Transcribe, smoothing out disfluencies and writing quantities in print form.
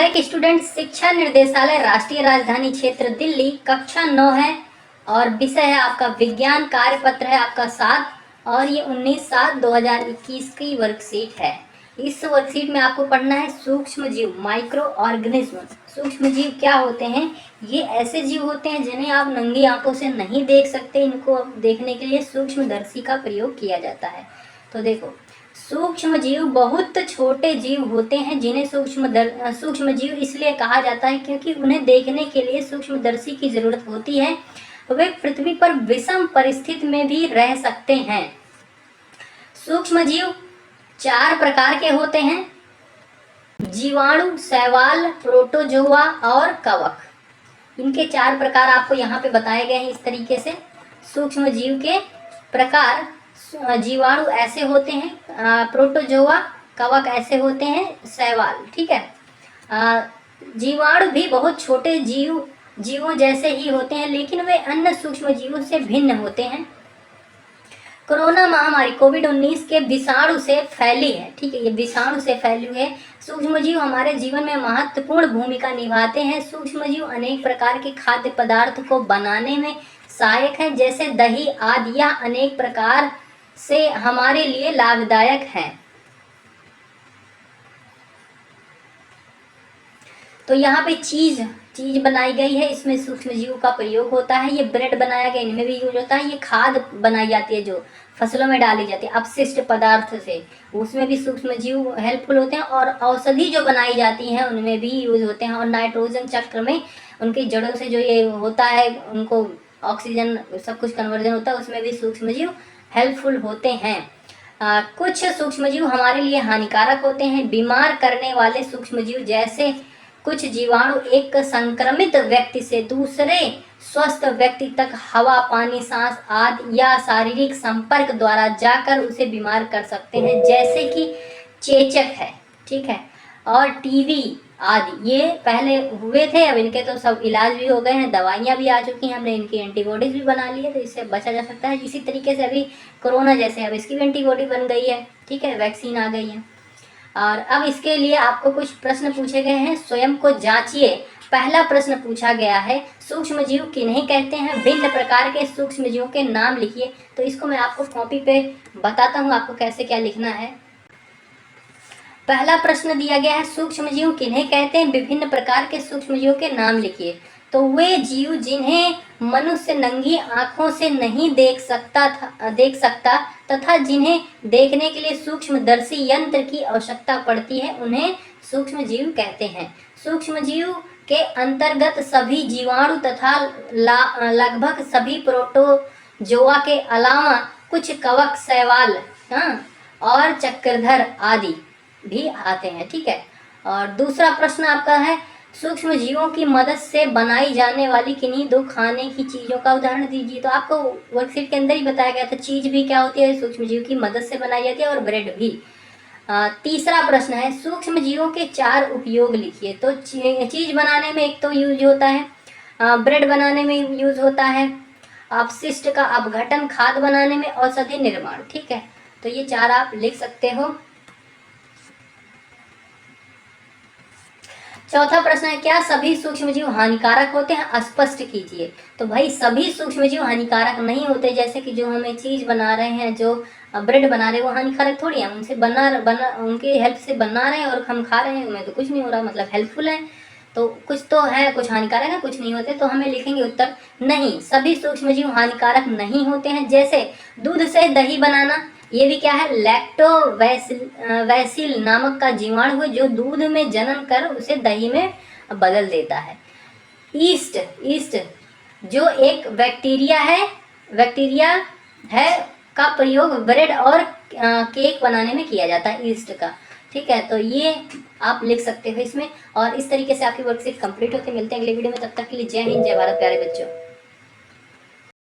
Back student, शिक्षा निर्देशालय, राष्ट्रीय राजधानी क्षेत्र दिल्ली, कक्षा 9 है और विषय है आपका विज्ञान। कार्यपत्र है आपका 7 और ये 19/7/2021 की वर्कशीट है। इस वर्कशीट में आपको पढ़ना है सूक्ष्म जीव, माइक्रो ऑर्गेनिज्म। सूक्ष्म जीव क्या होते हैं? ये ऐसे जीव होते हैं जिन्हें आप नंगी आंखों से नहीं देख सकते। इनको देखने के लिए सूक्ष्मदर्शी का प्रयोग किया जाता है। तो देखो, सूक्ष्म जीव बहुत छोटे जीव होते हैं जिन्हें सूक्ष्म जीव इसलिए कहा जाता है क्योंकि उन्हें देखने के लिए सूक्ष्मदर्शी की जरूरत होती है। वे पृथ्वी पर विषम परिस्थिति में भी रह सकते हैं। सूक्ष्म जीव 4 प्रकार के होते हैं: जीवाणु, शैवाल, प्रोटोजोआ और कवक। इनके 4 प्रकार आपको यहाँ पे बताए गए हैं इस तरीके से। सूक्ष्म जीव के प्रकार: जीवाणु ऐसे होते हैं, प्रोटोजोआ, कवक ऐसे होते हैं, शैवाल। ठीक है। जीवाणु भी बहुत छोटे जीवों जैसे ही होते हैं, लेकिन वे अन्य सूक्ष्म जीवों से भिन्न होते हैं। कोरोना महामारी कोविड-19 के विषाणु से फैली है। ठीक है, ये विषाणु से फैली है। सूक्ष्म जीव हमारे जीवन में महत्वपूर्ण भूमिका निभाते हैं। सूक्ष्म जीव अनेक प्रकार के खाद्य पदार्थ को बनाने में सहायक है, जैसे दही आदि। यह अनेक प्रकार से हमारे लिए लाभदायक है। तो यहाँ पे चीज बनाई गई है, इसमें सूक्ष्म जीव का प्रयोग होता है। ये ब्रेड बनाया गया, इनमें भी यूज होता है। ये खाद बनाई जाती है जो फसलों में डाली जाती है अपशिष्ट पदार्थ से, उसमें भी सूक्ष्म जीव हेल्पफुल होते हैं। और औषधि जो बनाई जाती है उनमें भी यूज होते हैं। और नाइट्रोजन चक्र में उनकी जड़ों से जो ये होता है, उनको ऑक्सीजन सब कुछ कन्वर्जन होता है, उसमें भी सूक्ष्म जीव हेल्पफुल होते हैं। कुछ सूक्ष्म जीव हमारे लिए हानिकारक होते हैं। बीमार करने वाले सूक्ष्म जीव जैसे कुछ जीवाणु एक संक्रमित व्यक्ति से दूसरे स्वस्थ व्यक्ति तक हवा, पानी, सांस आदि या शारीरिक संपर्क द्वारा जाकर उसे बीमार कर सकते हैं, जैसे कि चेचक है। ठीक है, और टीबी आदि। ये पहले हुए थे, अब इनके तो सब इलाज भी हो गए हैं, दवाइयाँ भी आ चुकी हैं, हमने इनकी एंटीबॉडीज भी बना ली है, तो इससे बचा जा सकता है। इसी तरीके से अभी कोरोना जैसे अब इसकी भी एंटीबॉडी बन गई है। ठीक है, वैक्सीन आ गई है। और अब इसके लिए आपको कुछ प्रश्न पूछे गए हैं, स्वयं को जांचिए। पहला प्रश्न पूछा गया है, सूक्ष्म जीव किन्हें कहते हैं? भिन्न प्रकार के सूक्ष्म जीवों के नाम लिखिए। तो इसको मैं आपको कॉपी पे बताता हूँ आपको कैसे क्या लिखना है। पहला प्रश्न दिया गया है, सूक्ष्म जीव किन्हें कहते हैं? विभिन्न प्रकार के सूक्ष्म जीवों के नाम लिखिए। तो वे जीव जिन्हें मनुष्य नंगी आंखों से नहीं देख सकता तथा जिन्हें देखने के लिए सूक्ष्मदर्शी यंत्र की आवश्यकता पड़ती है, उन्हें सूक्ष्म जीव कहते हैं। सूक्ष्म जीव के अंतर्गत सभी जीवाणु तथा लगभग सभी प्रोटोजोआ के अलावा कुछ कवक, शैवाल और चक्रधर आदि भी आते हैं। ठीक है, और दूसरा प्रश्न आपका है, सूक्ष्म जीवों की मदद से बनाई जाने वाली किन्हीं 2 खाने की चीज़ों का उदाहरण दीजिए। तो आपको वर्कशीट के अंदर ही बताया गया था, चीज़ भी क्या होती है, सूक्ष्म जीव की मदद से बनाई जाती है, और ब्रेड भी। तीसरा प्रश्न है, सूक्ष्म जीवों के 4 उपयोग लिखिए। तो चीज़ बनाने में एक तो यूज होता है, ब्रेड बनाने में यूज होता है, अपशिष्ट का अपघटन, खाद बनाने में, औषधि निर्माण। ठीक है, तो ये 4 आप लिख सकते हो। चौथा प्रश्न है, क्या सभी सूक्ष्मजीव हानिकारक होते हैं? स्पष्ट कीजिए। तो भाई सभी सूक्ष्मजीव हानिकारक नहीं होते। जैसे कि जो हमें चीज़ बना रहे हैं, जो ब्रेड बना रहे हैं, वो हानिकारक थोड़ी है। उनसे उनके हेल्प से बना रहे हैं और हम खा रहे हैं, उनमें तो कुछ नहीं हो रहा, मतलब हेल्पफुल है। तो कुछ तो है, कुछ हानिकारक है, कुछ नहीं होते। तो हमें लिखेंगे उत्तर नहीं, सभी सूक्ष्मजीव हानिकारक नहीं होते हैं। जैसे दूध से दही बनाना, ये भी क्या है, लैक्टोबैसिल नामक का जीवाणु है जो दूध में जन्म कर उसे दही में बदल देता है। ईस्ट जो एक बैक्टीरिया है का प्रयोग ब्रेड और केक बनाने में किया जाता है, ईस्ट का। ठीक है, तो ये आप लिख सकते हो इसमें। और इस तरीके से आपकी वर्कशीट कंप्लीट होती है। मिलते हैं अगले वीडियो में, तब तक के लिए जय हिंद, जय भारत प्यारे बच्चों।